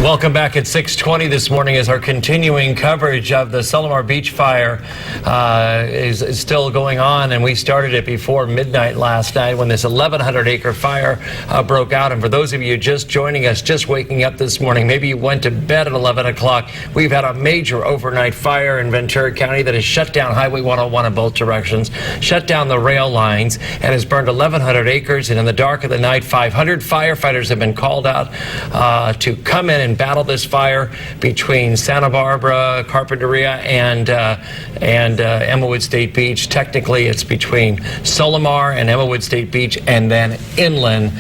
Welcome back at 6:20 this morning as our continuing coverage of the Solimar Beach fire is still going on, and we started it before midnight last night when this 1,100-acre fire broke out. And for those of you just joining us, just waking up this morning, maybe you went to bed at 11 o'clock, we've had a major overnight fire in Ventura County that has shut down Highway 101 in both directions, shut down the rail lines, and has burned 1,100 acres. And in the dark of the night, 500 firefighters have been called out to come in and battle this fire between Santa Barbara, Carpinteria, and Emmawood State Beach. Technically, it's between Solimar and Emmawood State Beach, and then inland,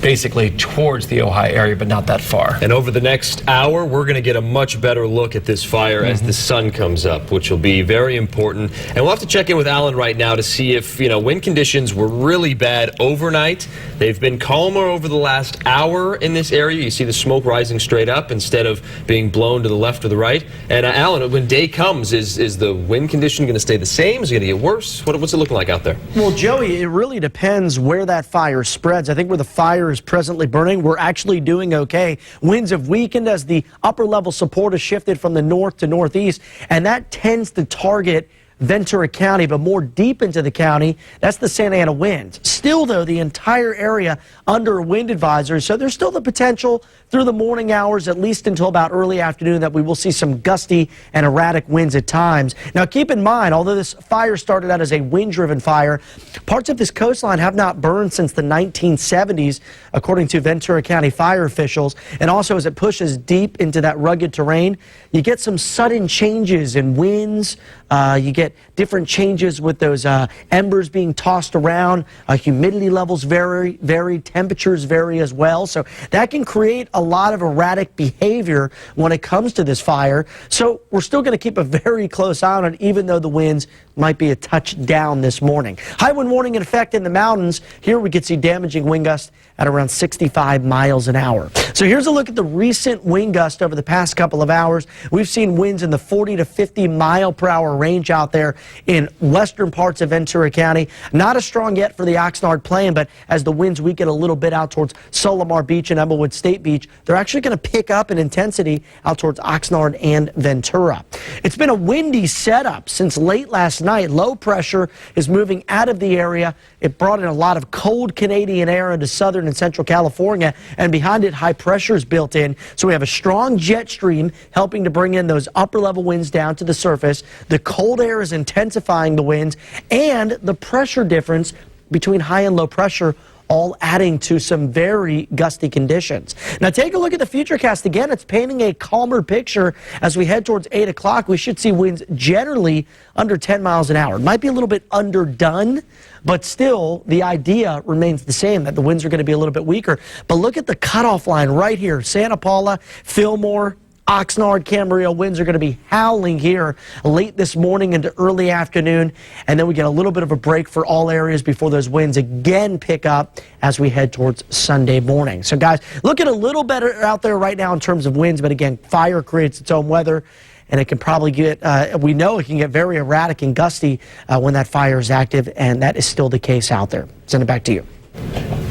basically towards the Ojai area, but not that far. And over the next hour, we're going to get a much better look at this fire as the sun comes up, which will be very important. And we'll have to check in with Alan right now to see if, wind conditions were really bad overnight. They've been calmer over the last hour in this area. You see the smoke rising straight up instead of being blown to the left or the right. And Alan, when day comes, is the wind condition going to stay the same? Is it going to get worse? What's it looking like out there? Well, Joey, it really depends where that fire spreads. I think where the fire is presently burning, we're actually doing okay. Winds have weakened as the upper level support has shifted from the north to northeast, and that tends to target Ventura County, but more deep into the county, that's the Santa Ana winds. Still, though, the entire area under a wind advisory, so there's still the potential through the morning hours, at least until about early afternoon, that we will see some gusty and erratic winds at times. Now, keep in mind, although this fire started out as a wind-driven fire, parts of this coastline have not burned since the 1970s, according to Ventura County fire officials. And also, as it pushes deep into that rugged terrain, you get some sudden changes in winds. You get different changes with those embers being tossed around. Humidity levels vary, temperatures vary as well. So that can create a lot of erratic behavior when it comes to this fire. So we're still going to keep a very close eye on it, even though the winds might be a touch down this morning. High wind warning in effect in the mountains. Here we could see damaging wind gusts at around 65 miles an hour. So here's a look at the recent wind gust over the past couple of hours. We've seen winds in the 40 to 50 mile per hour range out there in western parts of Ventura County. Not as strong yet for the Oxnard Plain, but as the winds weaken a little bit out towards Solimar Beach and Emmawood State Beach, they're actually going to pick up in intensity out towards Oxnard and Ventura. It's been a windy setup since late last night. Low pressure is moving out of the area. It brought in a lot of cold Canadian air into southern and central California, and behind it, high pressure is built in. So we have a strong jet stream helping to bring in those upper level winds down to the surface. The cold air is intensifying the winds, and the pressure difference between high and low pressure all adding to some very gusty conditions. Now take a look at the futurecast again. It's painting a calmer picture as we head towards 8 o'clock. We should see winds generally under 10 miles an hour. It might be a little bit underdone, but still the idea remains the same, that the winds are going to be a little bit weaker. But look at the cutoff line right here. Santa Paula, Fillmore, Oxnard, Camarillo winds are going to be howling here late this morning into early afternoon, and then we get a little bit of a break for all areas before those winds again pick up as we head towards Sunday morning. So guys, looking a little better out there right now in terms of winds, but again, fire creates its own weather, and it can probably get, we know it can get very erratic and gusty when that fire is active, and that is still the case out there. Send it back to you.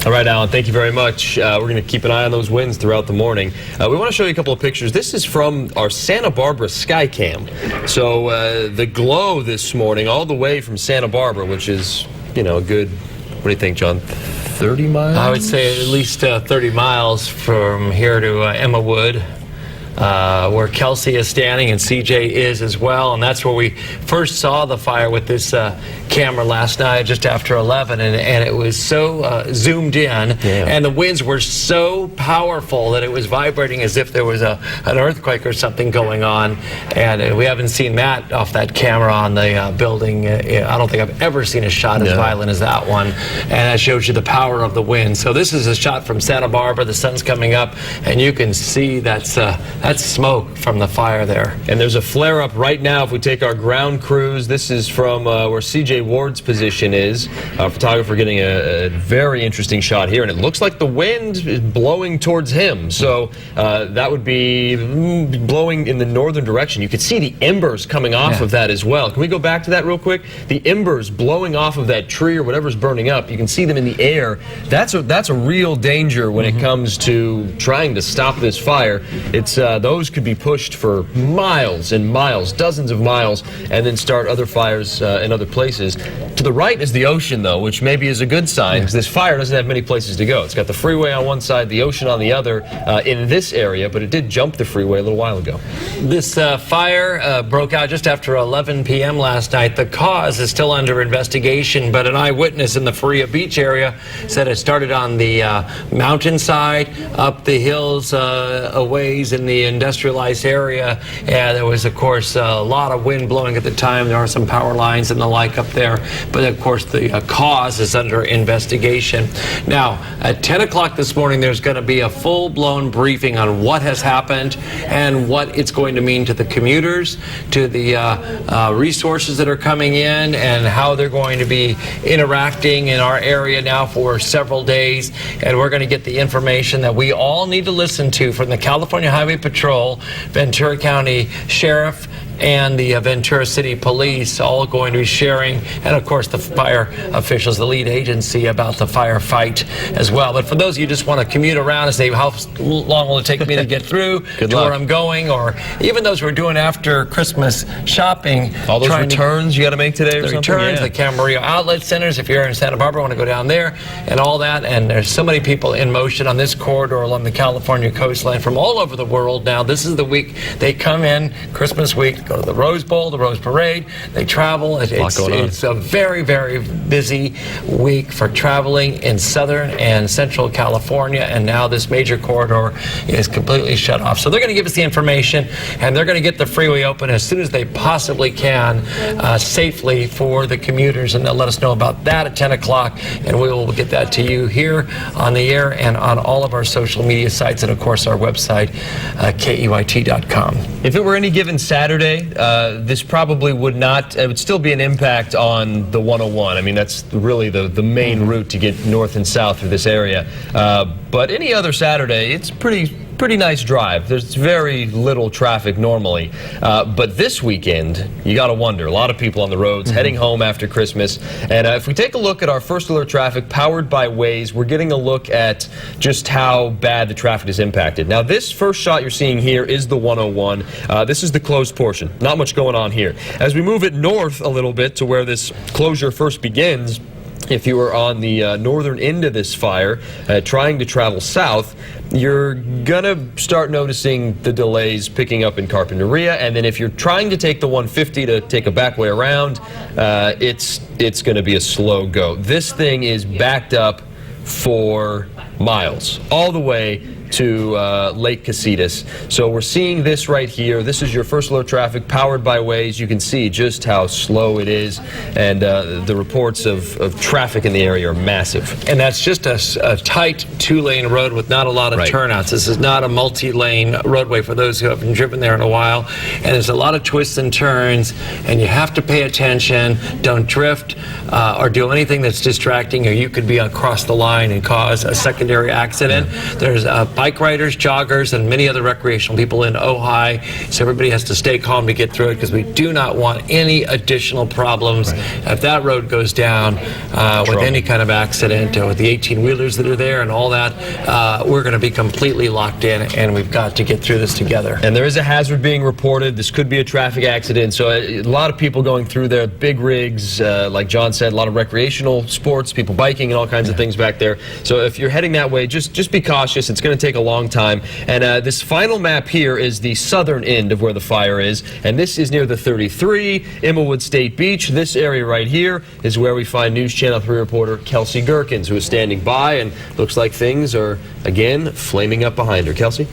All right, Alan, thank you very much. We're going to keep an eye on those winds throughout the morning. We want to show you a couple of pictures. This is from our Santa Barbara Skycam. So the glow this morning all the way from Santa Barbara, which is, a good, what do you think, John, 30 miles? I would say at least 30 miles from here to Emmawood. Where Kelsey is standing and CJ is as well, and that's where we first saw the fire with this camera last night just after 11, and it was so zoomed in, and the winds were so powerful that it was vibrating as if there was an earthquake or something going on, and we haven't seen that off that camera on the building. I don't think I've ever seen a shot as violent as that one, and that shows you the power of the wind. So this is a shot from Santa Barbara. The sun's coming up, and you can see that's That's smoke from the fire there. And there's a flare-up right now. If we take our ground crews, this is from where C.J. Ward's position is. Our photographer getting a very interesting shot here, and it looks like the wind is blowing towards him. So that would be blowing in the northern direction. You could see the embers coming off of that as well. Can we go back to that real quick? The embers blowing off of that tree or whatever's burning up, you can see them in the air. That's a real danger when it comes to trying to stop this fire. It's those could be pushed for miles and miles, dozens of miles, and then start other fires in other places. To the right is the ocean, though, which maybe is a good sign, because this fire doesn't have many places to go. It's got the freeway on one side, the ocean on the other in this area, but it did jump the freeway a little while ago. This fire broke out just after 11 p.m. last night. The cause is still under investigation, but an eyewitness in the Faria Beach area said it started on the mountainside, up the hills a ways in the industrialized area. And there was, of course, a lot of wind blowing at the time. There are some power lines and the like up there. But, of course, the cause is under investigation. Now, at 10 o'clock this morning, there's going to be a full-blown briefing on what has happened and what it's going to mean to the commuters, to the resources that are coming in, and how they're going to be interacting in our area now for several days. And we're going to get the information that we all need to listen to from the California Highway Patrol, Ventura County Sheriff, and the Ventura City Police, all going to be sharing, and of course the fire officials, the lead agency, about the firefight as well. But for those of you who just want to commute around and say, how long will it take me to get through to where I'm going, or even those who are doing after Christmas shopping. All those returns you got to make today or the something? Returns, the Camarillo outlet centers, if you're in Santa Barbara, want to go down there, and all that. And there's so many people in motion on this corridor along the California coastline from all over the world now. This is the week they come in, Christmas week, go to the Rose Bowl, the Rose Parade. They travel. It's a very, very busy week for traveling in Southern and Central California, and now this major corridor is completely shut off. So they're going to give us the information, and they're going to get the freeway open as soon as they possibly can, safely for the commuters, and they'll let us know about that at 10 o'clock, and we will get that to you here on the air and on all of our social media sites, and of course our website, KEYT.com. If it were any given Saturday, this probably would not, it would still be an impact on the 101. I mean, that's really the main route to get north and south through this area. But any other Saturday, it's pretty nice drive. There's very little traffic normally. But this weekend, you got to wonder. A lot of people on the roads heading home after Christmas. And if we take a look at our first alert traffic powered by Waze, we're getting a look at just how bad the traffic is impacted. Now, this first shot you're seeing here is the 101. This is the closed portion. Not much going on here. As we move it north a little bit to where this closure first begins, if you were on the northern end of this fire, trying to travel south, you're gonna start noticing the delays picking up in Carpinteria, and then if you're trying to take the 150 to take a back way around, it's gonna be a slow go. This thing is backed up for miles, all the way to Lake Casitas. So we're seeing this right here. This is your first alert traffic powered by Waze. You can see just how slow it is, and the reports of traffic in the area are massive. And that's just a tight two-lane road with not a lot of turnouts. This is not a multi-lane roadway for those who haven't driven there in a while. And there's a lot of twists and turns, and you have to pay attention. Don't drift or do anything that's distracting, or you could be across the line and cause a secondary accident. There's bike riders, joggers, and many other recreational people in Ojai, so everybody has to stay calm to get through it, because we do not want any additional problems. If that road goes down with any kind of accident, with the 18-wheelers that are there and all that, we're going to be completely locked in, and we've got to get through this together. And there is a hazard being reported. This could be a traffic accident, so a lot of people going through there, big rigs, like John said, a lot of recreational sports, people biking and all kinds of things back there. So if you're heading that way, just be cautious. It's going to take a long time. And this final map here is the southern end of where the fire is, and this is near the 33, Immelwood State Beach. This area right here is where we find News Channel 3 reporter Kelsey Gerkins, who is standing by, and looks like things are, again, flaming up behind her. Kelsey?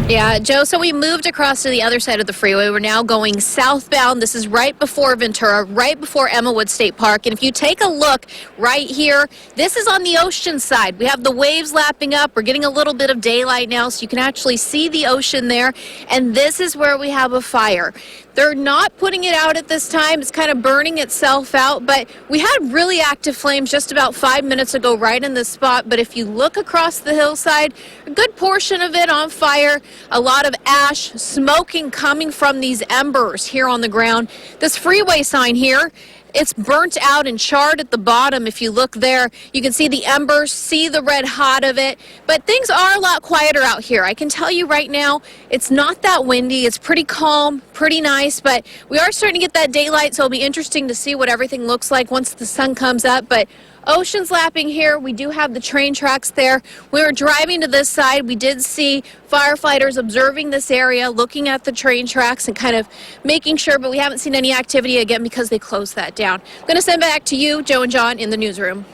Yeah, Joe, so we moved across to the other side of the freeway. We're now going southbound. This is right before Ventura, right before Emmawood State Park. And if you take a look right here, this is on the ocean side. We have the waves lapping up. We're getting a little bit of daylight now, so you can actually see the ocean there. And this is where we have a fire. They're not putting it out at this time. It's kind of burning itself out, but we had really active flames just about 5 minutes ago right in this spot. But if you look across the hillside, a good portion of it on fire, a lot of ash, smoking coming from these embers here on the ground. This freeway sign here, it's burnt out and charred at the bottom. If you look there, you can see the embers, see the red hot of it. But things are a lot quieter out here. I can tell you right now, it's not that windy. It's pretty calm, pretty nice, but we are starting to get that daylight, so it'll be interesting to see what everything looks like once the sun comes up. But ocean's lapping here. We do have the train tracks there. We were driving to this side. We did see firefighters observing this area, looking at the train tracks and kind of making sure, but we haven't seen any activity again because they closed that down. I'm going to send back to you, Joe and John, in the newsroom.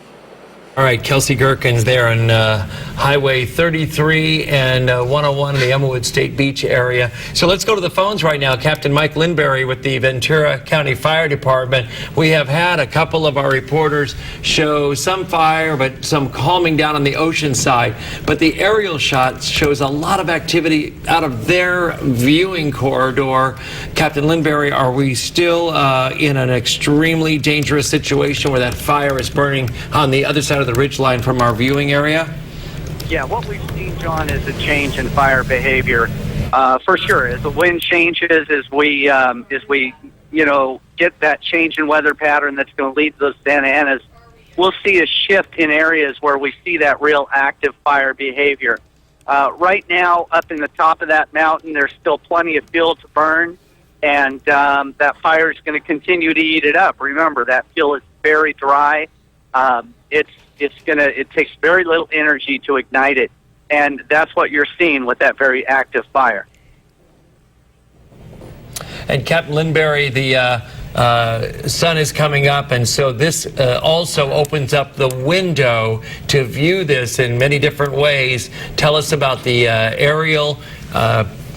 All right, Kelsey Gherkins there on Highway 33 and 101 in the Emmawood State Beach area. So let's go to the phones right now. Captain Mike Lindberry with the Ventura County Fire Department. We have had a couple of our reporters show some fire, but some calming down on the ocean side. But the aerial shot shows a lot of activity out of their viewing corridor. Captain Lindberry, are we still in an extremely dangerous situation where that fire is burning on the other side of the ridgeline from our viewing area? Yeah, what we've seen, John, is a change in fire behavior. For sure, as the wind changes, as we get that change in weather pattern that's going to lead to those Santa Anas, we'll see a shift in areas where we see that real active fire behavior. Right now, up in the top of that mountain, there's still plenty of fuel to burn, and that fire is going to continue to eat it up. Remember, that fuel is very dry. It takes very little energy to ignite it, and that's what you're seeing with that very active fire. And Captain Lindberry, the sun is coming up, and so this also opens up the window to view this in many different ways. Tell us about the aerial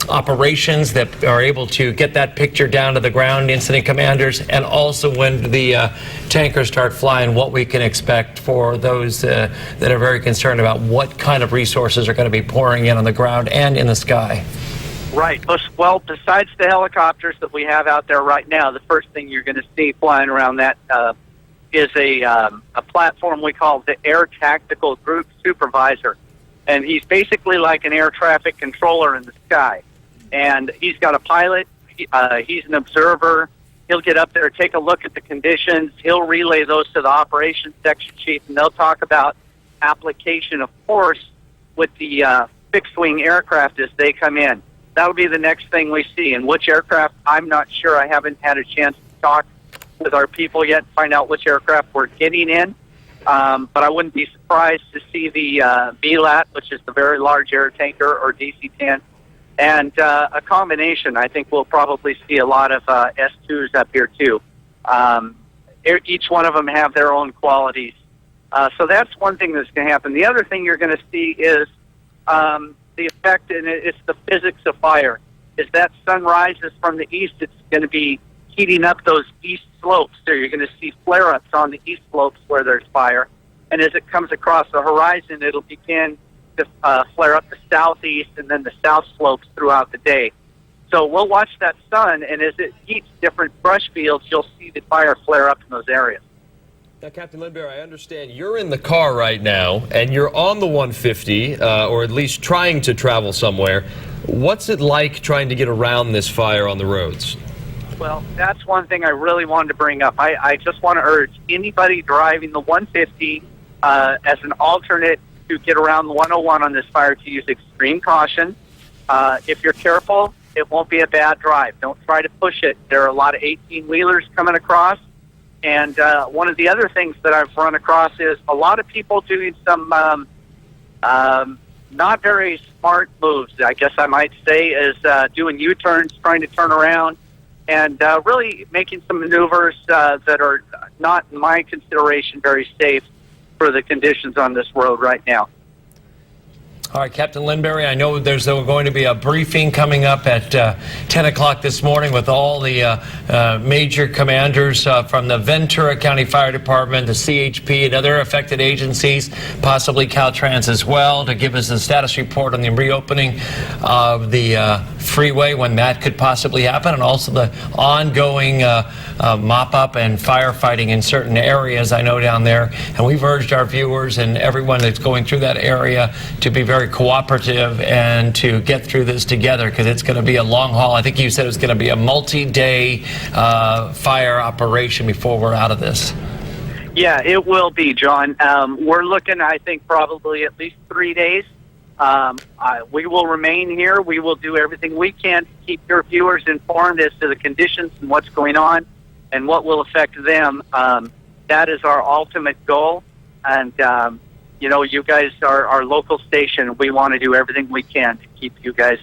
operations that are able to get that picture down to the ground, incident commanders, and also when the tankers start flying, what we can expect for those that are very concerned about what kind of resources are going to be pouring in on the ground and in the sky. Right. Well, besides the helicopters that we have out there right now, the first thing you're going to see flying around that is a platform we call the Air Tactical Group Supervisor. And he's basically like an air traffic controller in the sky. And he's got a pilot. He's an observer. He'll get up there, take a look at the conditions. He'll relay those to the operations section chief, and they'll talk about application of force with the fixed-wing aircraft as they come in. That'll be the next thing we see. And which aircraft, I'm not sure. I haven't had a chance to talk with our people yet, find out which aircraft we're getting in. But I wouldn't be surprised to see the VLAT, which is the very large air tanker, or DC-10. And a combination. I think we'll probably see a lot of S2s up here, too. Each one of them have their own qualities. So that's one thing that's going to happen. The other thing you're going to see is the effect, and it's the physics of fire. As that sun rises from the east, it's going to be heating up those east slopes. So you're going to see flare-ups on the east slopes where there's fire. And as it comes across the horizon, it'll begin to flare up the southeast and then the south slopes throughout the day. So we'll watch that sun, and as it heats different brush fields, you'll see the fire flare up in those areas. Now, Captain Lindberry, I understand you're in the car right now, and you're on the 150, or at least trying to travel somewhere. What's it like trying to get around this fire on the roads? Well, that's one thing I really wanted to bring up. I just want to urge anybody driving the 150 as an alternate to get around the 101 on this fire to use extreme caution. If you're careful, it won't be a bad drive. Don't try to push it. There are a lot of 18-wheelers coming across. And one of the other things that I've run across is a lot of people doing some not very smart moves, I guess I might say, is doing U-turns, trying to turn around, and really making some maneuvers that are not, in my consideration, very safe for the conditions on this road right now. All right, Captain Lindberry, I know there's going to be a briefing coming up at 10 o'clock this morning with all the major commanders from the Ventura County Fire Department, the CHP, and other affected agencies, possibly Caltrans as well, to give us a status report on the reopening of the freeway, when that could possibly happen, and also the ongoing mop-up and firefighting in certain areas I know down there. And we've urged our viewers and everyone that's going through that area to be very cooperative and to get through this together, because it's going to be a long haul. I think you said it was going to be a multi-day fire operation before we're out of this. Yeah, it will be, John. We're looking, I think, probably at least 3 days. We will remain here. We will do everything we can to keep your viewers informed as to the conditions and what's going on and what will affect them. That is our ultimate goal. And, you know, you guys are our local station. We want to do everything we can to keep you guys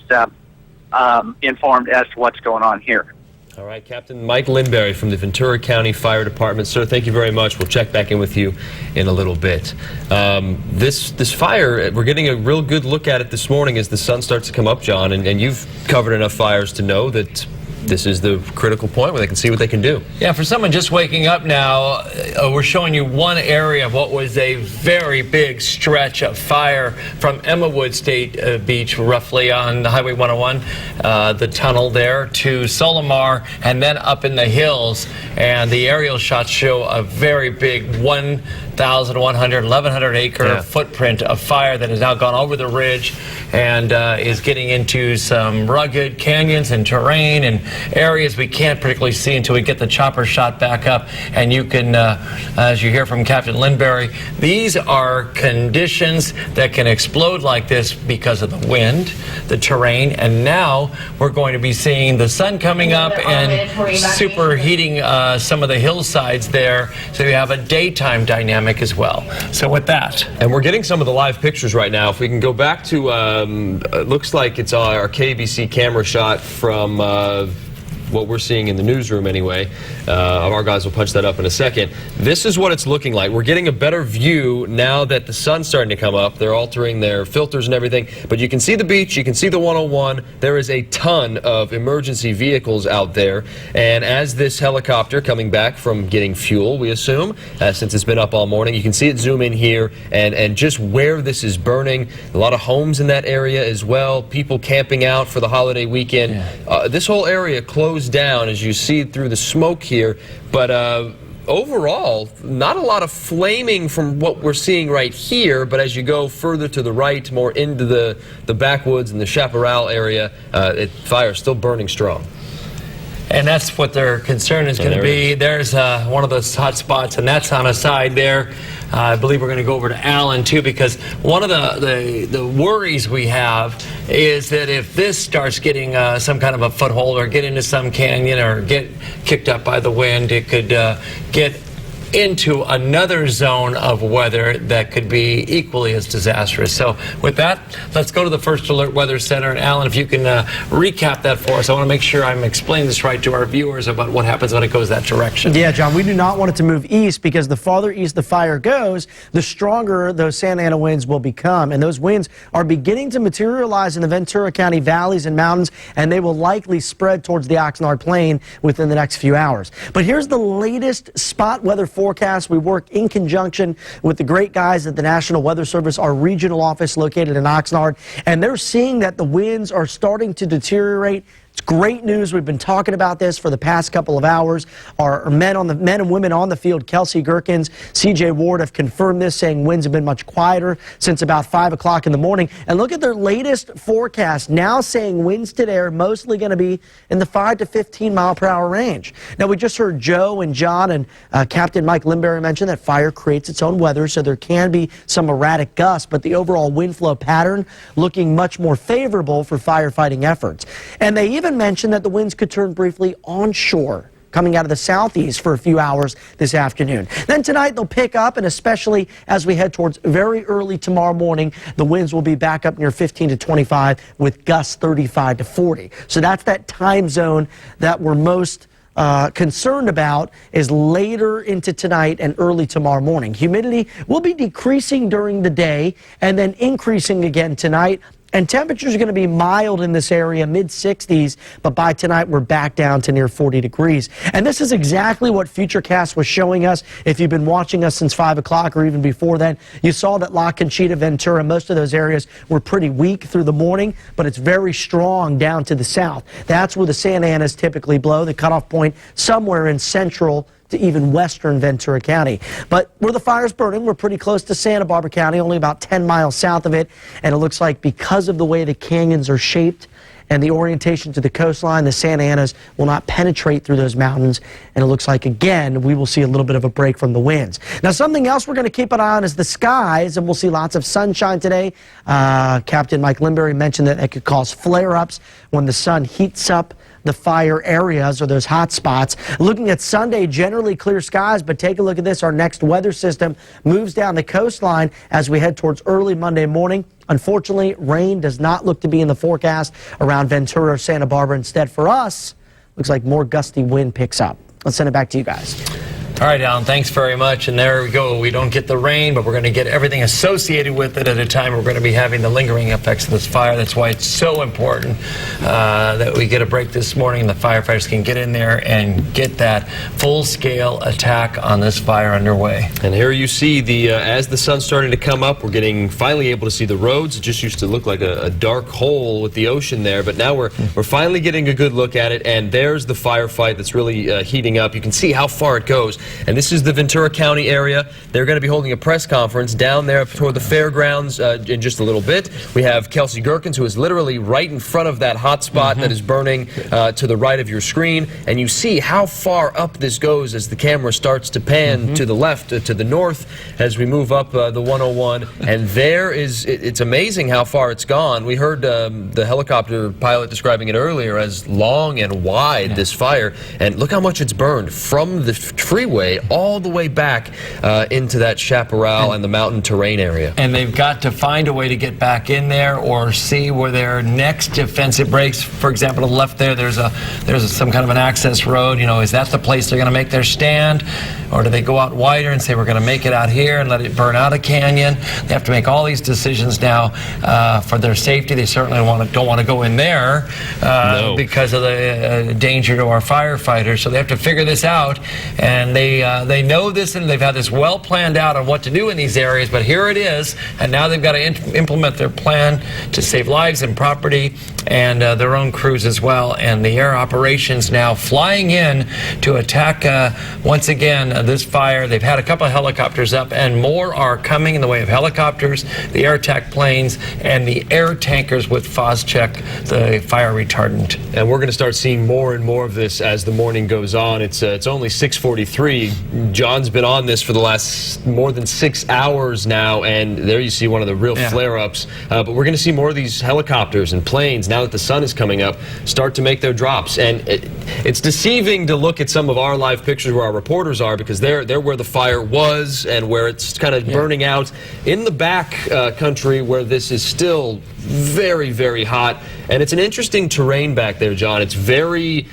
informed as to what's going on here. All right, Captain Mike Lindberry from the Ventura County Fire Department. Sir, thank you very much. We'll check back in with you in a little bit. This fire, we're getting a real good look at it this morning as the sun starts to come up, John, and you've covered enough fires to know that this is the critical point where they can see what they can do. Yeah, for someone just waking up now, we're showing you one area of what was a very big stretch of fire from Emmawood State Beach, roughly on the Highway 101, the tunnel there, to Solimar, and then up in the hills. And the aerial shots show a very big 1,100 acre footprint of fire that has now gone over the ridge and is getting into some rugged canyons and terrain and areas we can't particularly see until we get the chopper shot back up. And you can, as you hear from Captain Lindberry, these are conditions that can explode like this because of the wind, the terrain, and now we're going to be seeing the sun coming up and superheating some of the hillsides there, so you have a daytime dynamic as well. So with that, and we're getting some of the live pictures right now. If we can go back to, it looks like it's our KBC camera shot from what we're seeing in the newsroom anyway. Our guys will punch that up in a second. This is what it's looking like. We're getting a better view now that the sun's starting to come up. They're altering their filters and everything, but you can see the beach, you can see the 101. There is a ton of emergency vehicles out there, and as this helicopter coming back from getting fuel, we assume, since it's been up all morning, you can see it zoom in here and just where this is burning. A lot of homes in that area as well, people camping out for the holiday weekend. Yeah. This whole area closed down, as you see through the smoke here, but overall not a lot of flaming from what we're seeing right here, but as you go further to the right, more into the backwoods and the chaparral area, fire is still burning strong. And that's what their concern is going to be. There's one of those hot spots, and that's on a side there. I believe we're going to go over to Allen, too, because one of the worries we have is that if this starts getting some kind of a foothold or get into some canyon or get kicked up by the wind, it could get into another zone of weather that could be equally as disastrous. So with that, let's go to the First Alert Weather Center. And Alan, if you can recap that for us. I want to make sure I'm explaining this right to our viewers about what happens when it goes that direction. Yeah, John, we do not want it to move east, because the farther east the fire goes, the stronger those Santa Ana winds will become. And those winds are beginning to materialize in the Ventura County valleys and mountains, and they will likely spread towards the Oxnard Plain within the next few hours. But here's the latest spot weather forecast. We work in conjunction with the great guys at the National Weather Service, our regional office located in Oxnard, and they're seeing that the winds are starting to deteriorate. It's great news. We've been talking about this for the past couple of hours. Our men and women on the field, Kelsey Gerkins, CJ Ward, have confirmed this, saying winds have been much quieter since about 5 o'clock in the morning. And look at their latest forecast, now saying winds today are mostly going to be in the 5 to 15 mile per hour range. Now, we just heard Joe and John and Captain Mike Lindberry mention that fire creates its own weather, so there can be some erratic gusts, but the overall wind flow pattern looking much more favorable for firefighting efforts. And they even mentioned that the winds could turn briefly onshore, coming out of the southeast for a few hours this afternoon. Then tonight they'll pick up, and especially as we head towards very early tomorrow morning, the winds will be back up near 15 to 25 with gusts 35 to 40. So that's that time zone that we're most concerned about is later into tonight and early tomorrow morning. Humidity will be decreasing during the day and then increasing again tonight. And temperatures are going to be mild in this area, mid-60s, but by tonight we're back down to near 40 degrees. And this is exactly what Futurecast was showing us. If you've been watching us since 5 o'clock or even before then, you saw that La Conchita, Ventura, most of those areas were pretty weak through the morning, but it's very strong down to the south. That's where the Santa Anas typically blow, the cutoff point somewhere in central to even western Ventura County. But where the fire's burning, we're pretty close to Santa Barbara County, only about 10 miles south of it. And it looks like because of the way the canyons are shaped and the orientation to the coastline, the Santa Anas will not penetrate through those mountains. And it looks like, again, we will see a little bit of a break from the winds. Now, something else we're going to keep an eye on is the skies, and we'll see lots of sunshine today. Captain Mike Lindberry mentioned that it could cause flare-ups when the sun heats up the fire areas or those hot spots. Looking at Sunday, generally clear skies, but take a look at this. Our next weather system moves down the coastline as we head towards early Monday morning. Unfortunately, rain does not look to be in the forecast around Ventura or Santa Barbara. Instead, for us, looks like more gusty wind picks up. Let's send it back to you guys. All right, Alan, thanks very much. And there we go. We don't get the rain, but we're going to get everything associated with it at a time we're going to be having the lingering effects of this fire. That's why it's so important that we get a break this morning and the firefighters can get in there and get that full-scale attack on this fire underway. And here you see the as the sun's starting to come up, we're getting finally able to see the roads. It just used to look like a dark hole with the ocean there, but now we're finally getting a good look at it. And there's the firefight that's really heating up. You can see how far it goes. And this is the Ventura County area. They're going to be holding a press conference down there toward the fairgrounds in just a little bit. We have Kelsey Gherkins, who is literally right in front of that hot spot that is burning to the right of your screen. And you see how far up this goes as the camera starts to pan to the left, to the north, as we move up the 101. And there is, it's amazing how far it's gone. We heard the helicopter pilot describing it earlier as long and wide, this fire. And look how much it's burned from the freeway all the way back into that chaparral and the mountain terrain area. And they've got to find a way to get back in there or see where their next defensive breaks. For example, to the left there, there's some kind of an access road. You know, is that the place they're going to make their stand? Or do they go out wider and say, we're going to make it out here and let it burn out a canyon? They have to make all these decisions now for their safety. They certainly don't want to go in there because of the danger to our firefighters. So they have to figure this out. And they know this, and they've had this well planned out on what to do in these areas, but here it is, and now they've got to implement their plan to save lives and property and their own crews as well. And the air operations now flying in to attack once again this fire. They've had a couple of helicopters up, and more are coming in the way of helicopters, the air attack planes, and the air tankers with Phos-Chek, the fire retardant. And we're going to start seeing more and more of this as the morning goes on. It's only 6:43. John's been on this for the last more than 6 hours now, and there you see one of the real flare-ups. But we're going to see more of these helicopters and planes, now that the sun is coming up, start to make their drops. And it's deceiving to look at some of our live pictures where our reporters are, because they're where the fire was and where it's kind of burning out. In the back country where this is still very, very hot. And it's an interesting terrain back there, John. It's very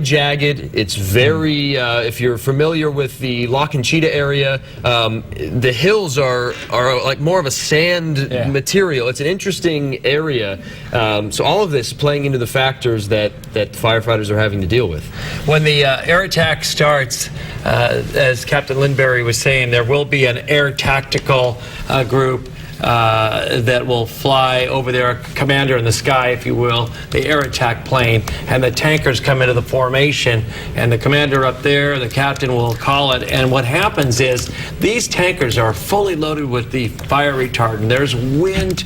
jagged. It's very, if you're familiar with the La Conchita area, the hills are like more of a sand material. It's an interesting area. So all of this playing into the factors that firefighters are having to deal with. When the air attack starts, as Captain Lindberry was saying, there will be an air tactical group that will fly over their commander in the sky, if you will, the air attack plane, and the tankers come into the formation, and the commander up there, the captain, will call it. And what happens is these tankers are fully loaded with the fire retardant. There's wind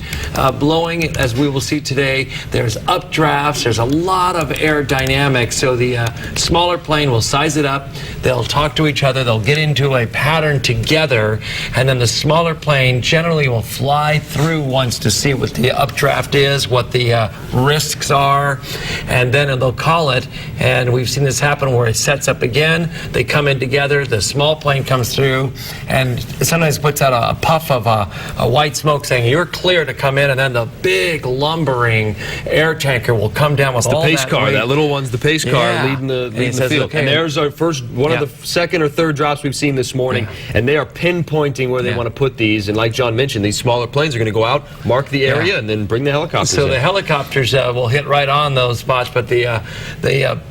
blowing, as we will see today. There's updrafts. There's a lot of air dynamics. So the smaller plane will size it up. They'll talk to each other. They'll get into a pattern together, and then the smaller plane generally will fly fly through once to see what the updraft is, what the risks are, and then they'll call it. And we've seen this happen where it sets up again. They come in together. The small plane comes through, and sometimes puts out a puff of a white smoke saying you're clear to come in, and then the big lumbering air tanker will come down with all that pace car. weight. That little one's the pace car leading the field. Okay. And there's our first one of the second or third drops we've seen this morning, and they are pinpointing where they want to put these. And like John mentioned, these smaller planes are going to go out, mark the area, and then bring the helicopters So in. the helicopters will hit right on those spots, but the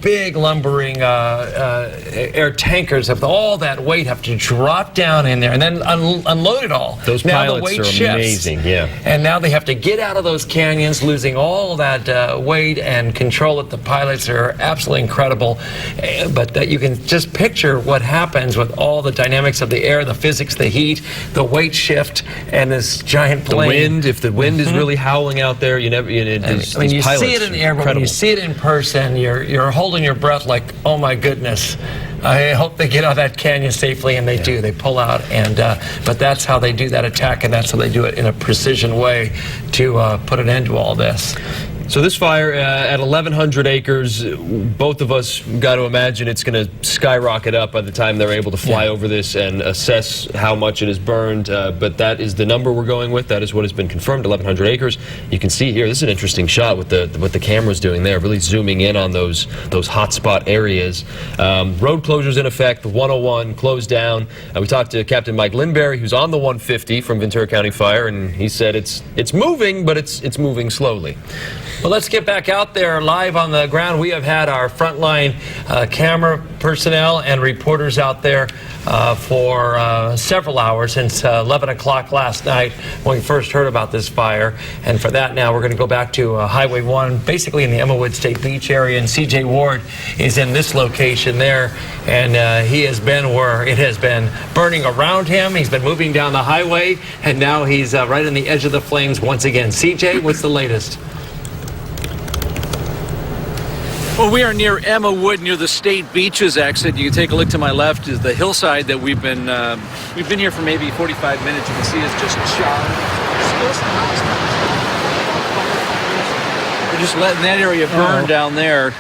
big lumbering air tankers of all that weight have to drop down in there and then unload it all. Those now pilots the weight are shifts, amazing, yeah. And now they have to get out of those canyons, losing all that weight and control it. The pilots are absolutely incredible, but you can just picture what happens with all the dynamics of the air, the physics, the heat, the weight shift, and this giant plane. The wind, if the wind is really howling out there, you see it in the air, but when you see it in person, you're holding your breath like, oh my goodness. I hope they get out of that canyon safely, and they do. They pull out, and but that's how they do that attack, and that's how they do it in a precision way to put an end to all this. So this fire at 1,100 acres, both of us got to imagine it's going to skyrocket up by the time they're able to fly over this and assess how much it has burned. But that is the number we're going with. That is what has been confirmed, 1,100 acres. You can see here, this is an interesting shot with what the camera's doing there, really zooming in on those hotspot areas. Road closures in effect, the 101 closed down. We talked to Captain Mike Lindberry, who's on the 150 from Ventura County Fire, and he said it's moving, but it's moving slowly. Well, let's get back out there live on the ground. We have had our frontline camera personnel and reporters out there for several hours since 11 o'clock last night when we first heard about this fire. And for that now, we're going to go back to Highway 1, basically in the Emmawood State Beach area. And C.J. Ward is in this location there. And he has been where it has been burning around him. He's been moving down the highway. And now he's right on the edge of the flames once again. C.J., what's the latest? Well, we are near Emmawood, near the State Beaches exit. You can take a look to my left is the hillside that we've been here for maybe 45 minutes. You can see it's just charred. We're just letting that area burn down there.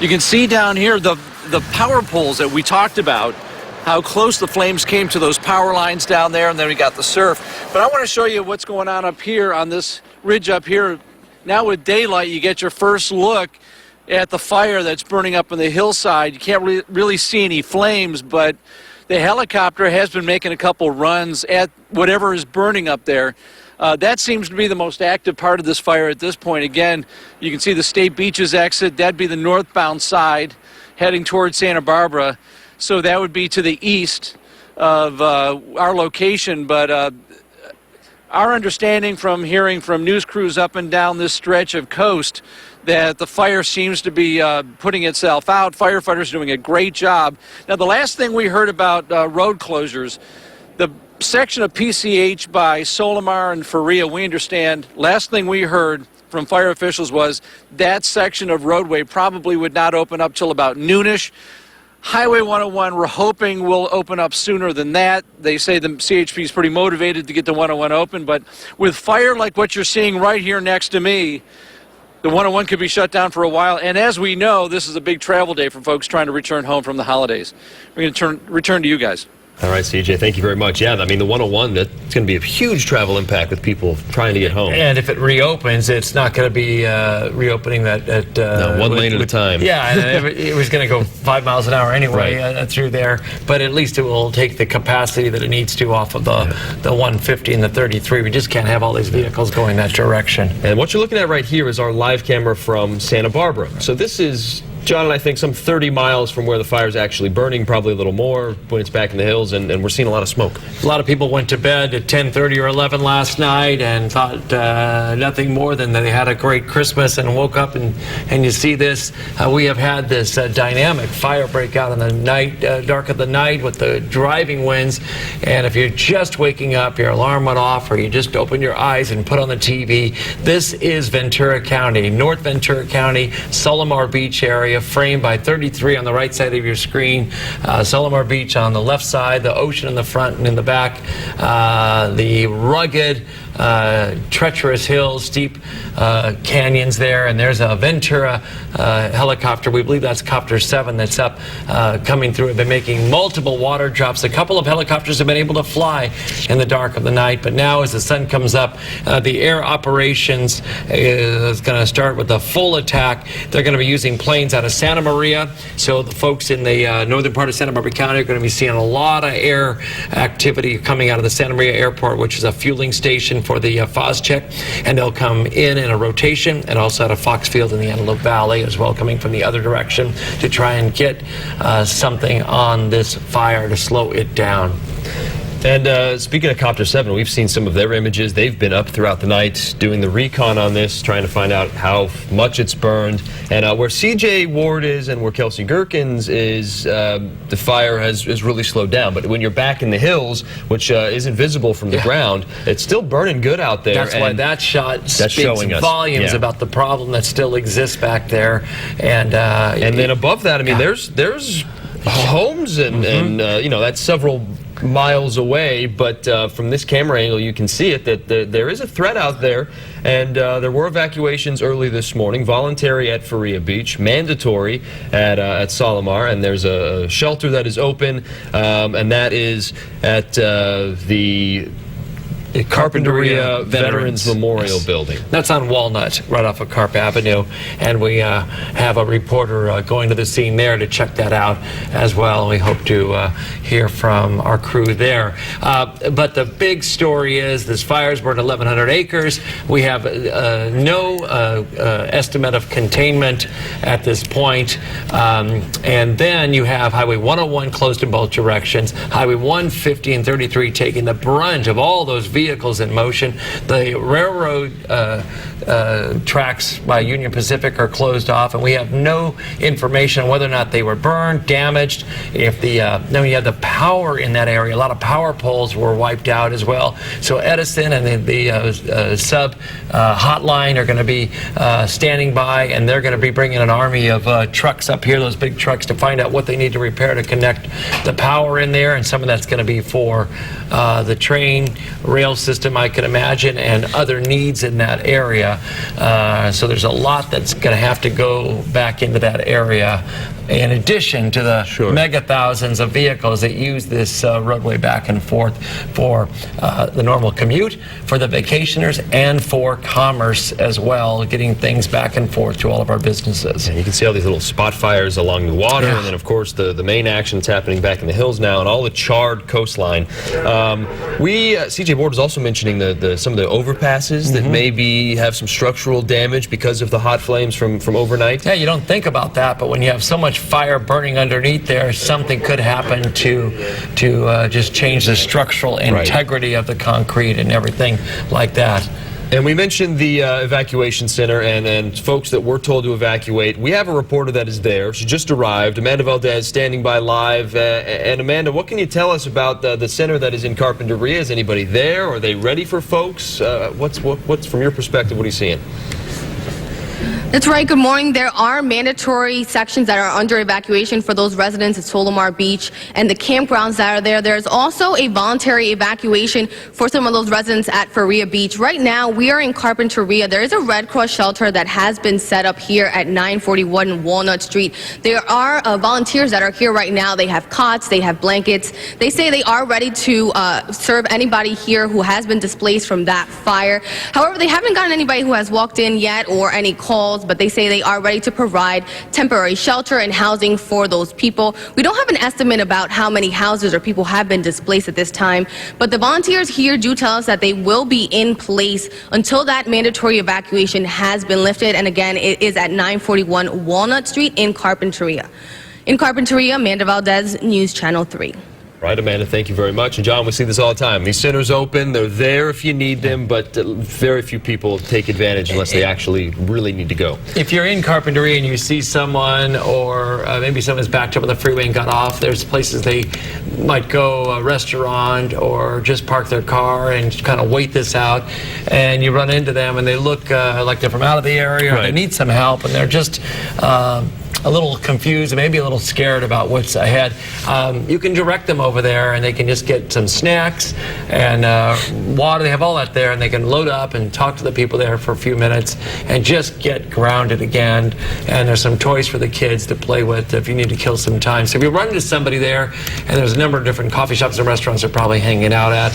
You can see down here the power poles that we talked about, how close the flames came to those power lines down there, and then we got the surf. But I want to show you what's going on up here on this ridge up here. Now with daylight, you get your first look at the fire that's burning up on the hillside. You can't really see any flames, but the helicopter has been making a couple runs at whatever is burning up there. That seems to be the most active part of this fire at this point. Again, you can see the State Beaches exit. That'd be the northbound side heading towards Santa Barbara. So that would be to the east of our location. But our understanding from hearing from news crews up and down this stretch of coast that the fire seems to be putting itself out. Firefighters are doing a great job. Now, the last thing we heard about road closures, the section of PCH by Solimar and Faria, we understand, last thing we heard from fire officials was that section of roadway probably would not open up till about noonish. Highway 101, we're hoping will open up sooner than that. They say the CHP is pretty motivated to get the 101 open, but with fire like what you're seeing right here next to me, the 101 could be shut down for a while. And as we know, this is a big travel day for folks trying to return home from the holidays. We're going to return to you guys. All right, CJ, thank you very much. Yeah, I mean, the 101, that's going to be a huge travel impact with people trying to get home. And if it reopens, it's not going to be reopening that no, one lane at a time. Yeah, and it was going to go 5 miles an hour anyway through there. But at least it will take the capacity that it needs to off of the 150 and the 33. We just can't have all these vehicles going that direction. And what you're looking at right here is our live camera from Santa Barbara. So this is, John and I think, some 30 miles from where the fire's actually burning, probably a little more when it's back in the hills, and we're seeing a lot of smoke. A lot of people went to bed at 10:30 or 11 last night and thought nothing more than that they had a great Christmas and woke up and you see this. We have had this dynamic fire breakout in the night, dark of the night with the driving winds, and if you're just waking up, your alarm went off, or you just opened your eyes and put on the TV, this is Ventura County, North Ventura County, Solimar Beach area, framed by 33 on the right side of your screen, Solimar Beach on the left side, the ocean in the front and in the back, the rugged treacherous hills, steep canyons there, and there's a Ventura helicopter. We believe that's Copter 7 that's up coming through. We've been making multiple water drops. A couple of helicopters have been able to fly in the dark of the night, but now as the sun comes up, the air operations is going to start with a full attack. They're going to be using planes out of Santa Maria, so the folks in the northern part of Santa Barbara County are going to be seeing a lot of air activity coming out of the Santa Maria Airport, which is a fueling station for the Phos-Check, and they'll come in a rotation, and also out of Fox Field in the Antelope Valley as well, coming from the other direction to try and get something on this fire to slow it down. And speaking of Copter 7, we've seen some of their images. They've been up throughout the night doing the recon on this, trying to find out how much it's burned. And where CJ Ward is and where Kelsey Gherkins is, the fire has really slowed down. But when you're back in the hills, which isn't visible from the ground, it's still burning good out there. That's why that shot speaks volumes about the problem that still exists back there. And then above that, I mean, there's homes and you know, that's several miles away, but from this camera angle you can see it that there is a threat out there, and there were evacuations early this morning, voluntary at Faria Beach, mandatory at Solimar, and there's a shelter that is open, and that is at the Carpinteria Veterans Memorial Building. That's on Walnut, right off of Carp Avenue, and we have a reporter going to the scene there to check that out as well. We hope to hear from our crew there. But the big story is this fire's burned 1,100 acres. We have no estimate of containment at this point. And then you have Highway 101 closed in both directions, Highway 150 and 33 taking the brunt of all those vehicles in motion. The railroad tracks by Union Pacific are closed off, and we have no information on whether or not they were burned, damaged. If then we had the power in that area. A lot of power poles were wiped out as well. So Edison and the sub hotline are going to be standing by, and they're going to be bringing an army of trucks up here, those big trucks, to find out what they need to repair to connect the power in there, and some of that's going to be for the train rail system, I can imagine, and other needs in that area. So there's a lot that's going to have to go back into that area, in addition to the mega thousands of vehicles that use this roadway back and forth for the normal commute, for the vacationers, and for commerce as well, getting things back and forth to all of our businesses. And you can see all these little spot fires along the water, and then of course the main action that's happening back in the hills now, and all the charred coastline. CJ Ward was also mentioning some of the overpasses that maybe have some structural damage because of the hot flames from overnight. Yeah, you don't think about that, but when you have so much fire burning underneath there, something could happen to just change the structural integrity of the concrete and everything like that. And we mentioned the evacuation center and folks that were told to evacuate. We have a reporter that is there. She just arrived. Amanda Valdez standing by live. And Amanda, what can you tell us about the center that is in Carpinteria? Is anybody there? Are they ready for folks? What's from your perspective, what are you seeing? That's right. Good morning. There are mandatory sections that are under evacuation for those residents at Solimar Beach and the campgrounds that are there. There's also a voluntary evacuation for some of those residents at Faria Beach. Right now, we are in Carpinteria. There is a Red Cross shelter that has been set up here at 941 Walnut Street. There are volunteers that are here right now. They have cots, they have blankets. They say they are ready to serve anybody here who has been displaced from that fire. However, they haven't gotten anybody who has walked in yet or any calls, but they say they are ready to provide temporary shelter and housing for those people. We don't have an estimate about how many houses or people have been displaced at this time, but the volunteers here do tell us that they will be in place until that mandatory evacuation has been lifted. And again, it is at 941 Walnut Street in Carpinteria. In Carpinteria, Amanda Valdez, News Channel 3. Right, Amanda, thank you very much. And John, we see this all the time. These centers open, they're there if you need them, but very few people take advantage unless they actually really need to go. If you're in Carpinteria and you see someone, or maybe someone's backed up on the freeway and got off, there's places they might go, a restaurant, or just park their car and kind of wait this out, and you run into them and they look like they're from out of the area, or they need some help, and they're just a little confused and maybe a little scared about what's ahead, you can direct them over there, and they can just get some snacks and water. They have all that there, and they can load up and talk to the people there for a few minutes and just get grounded again. And there's some toys for the kids to play with if you need to kill some time. So if you run into somebody there, and there's a number of different coffee shops and restaurants they're probably hanging out at.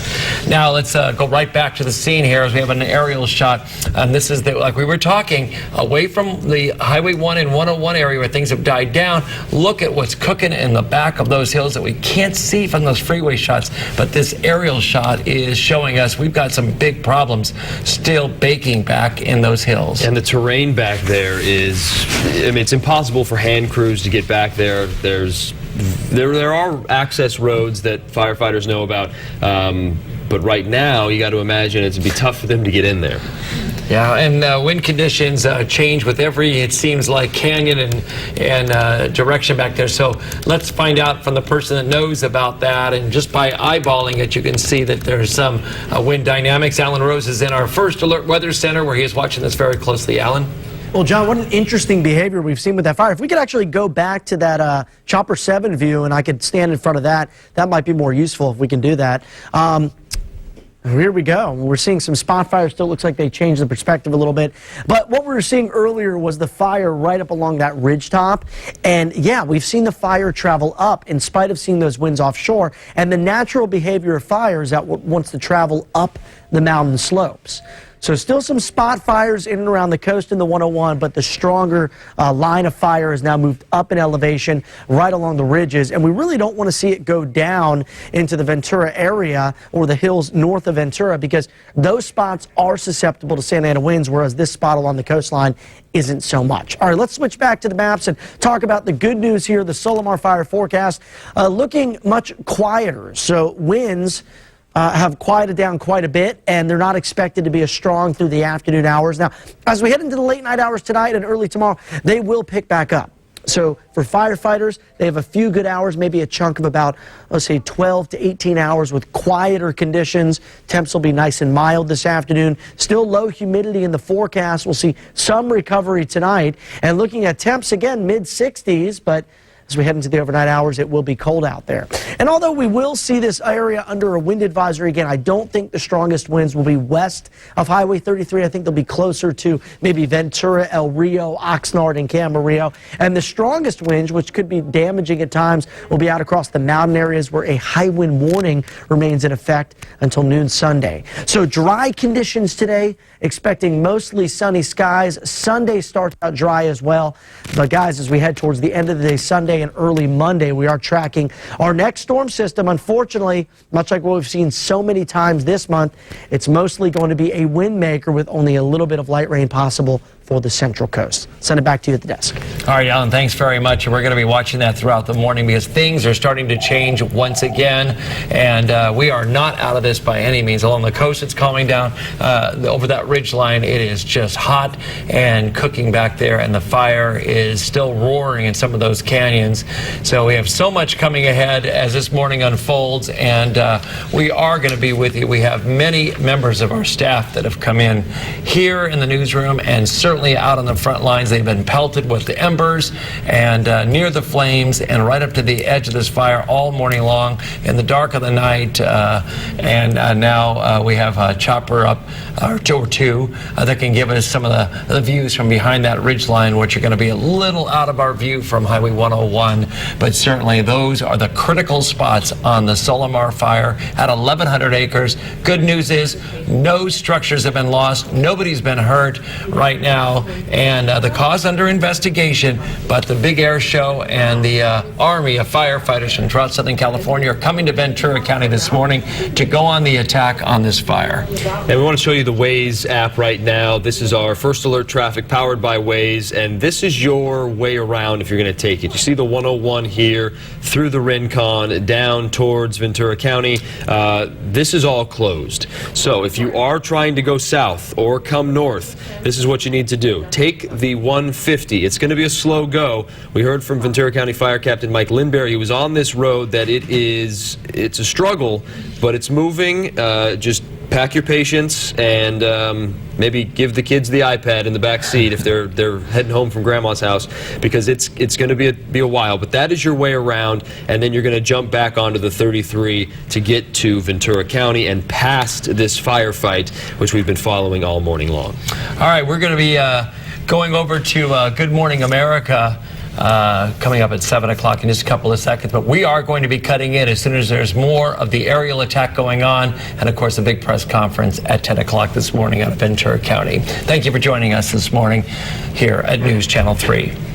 Now let's go right back to the scene here as we have an aerial shot. This is like we were talking, away from the Highway 1 and 101 area where things have died down. Look at what's cooking in the back of those hills that we can't see from those freeway shots, but this aerial shot is showing us we've got some big problems still baking back in those hills. And the terrain back there is, I mean, it's impossible for hand crews to get back there. There are access roads that firefighters know about, but right now you got to imagine it'd be tough for them to get in there. Yeah, and wind conditions change with every, it seems like, canyon and direction back there. So let's find out from the person that knows about that. And just by eyeballing it, you can see that there's some wind dynamics. Alan Rose is in our First Alert Weather Center, where he is watching this very closely. Alan? Well, John, what an interesting behavior we've seen with that fire. If we could actually go back to that Chopper 7 view, and I could stand in front of that, that might be more useful if we can do that. Here we go. We're seeing some spot fires. Still looks like they changed the perspective a little bit. But what we were seeing earlier was the fire right up along that ridge top. And yeah, we've seen the fire travel up in spite of seeing those winds offshore. And the natural behavior of fire is that it wants to travel up the mountain slopes. So still some spot fires in and around the coast in the 101, but the stronger line of fire has now moved up in elevation right along the ridges, and we really don't want to see it go down into the Ventura area or the hills north of Ventura, because those spots are susceptible to Santa Ana winds, whereas this spot along the coastline isn't so much. All right, let's switch back to the maps and talk about the good news here. The Solimar fire forecast looking much quieter, so winds have quieted down quite a bit, and they're not expected to be as strong through the afternoon hours. Now, as we head into the late night hours tonight and early tomorrow, they will pick back up. So for firefighters, they have a few good hours, maybe a chunk of about, let's say, 12 to 18 hours with quieter conditions. Temps will be nice and mild this afternoon. Still low humidity in the forecast. We'll see some recovery tonight. And looking at temps, again, mid-60s, but as we head into the overnight hours, it will be cold out there. And although we will see this area under a wind advisory again, I don't think the strongest winds will be west of Highway 33. I think they'll be closer to maybe Ventura, El Rio, Oxnard, and Camarillo. And the strongest winds, which could be damaging at times, will be out across the mountain areas where a high wind warning remains in effect until noon Sunday. So dry conditions today, expecting mostly sunny skies. Sunday starts out dry as well. But guys, as we head towards the end of the day, Sunday and early Monday, we are tracking our next storm system. Unfortunately, much like what we've seen so many times this month, it's mostly going to be a wind maker with only a little bit of light rain possible for the Central Coast. Send it back to you at the desk. All right, Alan, thanks very much. We're going to be watching that throughout the morning because things are starting to change once again, and we are not out of this by any means. Along the coast, it's calming down. Over that ridge line, it is just hot and cooking back there, and the fire is still roaring in some of those canyons. So we have so much coming ahead as this morning unfolds, and we are going to be with you. We have many members of our staff that have come in here in the newsroom and certainly out on the front lines. They've been pelted with the embers and near the flames and right up to the edge of this fire all morning long in the dark of the night. Now we have a chopper up or two that can give us some of the views from behind that ridge line, which are going to be a little out of our view from Highway 101. But certainly those are the critical spots on the Solimar fire at 1,100 acres. Good news is no structures have been lost. Nobody's been hurt right now. And the cause under investigation, but the big air show and the army of firefighters from throughout Southern California are coming to Ventura County this morning to go on the attack on this fire. And we want to show you the Waze app right now. This is our First Alert Traffic powered by Waze, and this is your way around if you're going to take it. You see the 101 here through the Rincon down towards Ventura County. This is all closed. So if you are trying to go south or come north, this is what you need to do. Take take the 150. It's going to be a slow go. We heard from Ventura County Fire Captain Mike Lindberry, who was on this road, that it's a struggle, but it's moving. Just pack your patience and maybe give the kids the iPad in the back seat if they're heading home from grandma's house, because it's going to be a while. But that is your way around, and then you're going to jump back onto the 33 to get to Ventura County and past this firefight, which we've been following all morning long. All right, we're going to be going over to Good Morning America coming up at 7 o'clock in just a couple of seconds. But we are going to be cutting in as soon as there's more of the aerial attack going on, and of course a big press conference at 10 o'clock this morning out of Ventura County. Thank you for joining us this morning here at News Channel 3.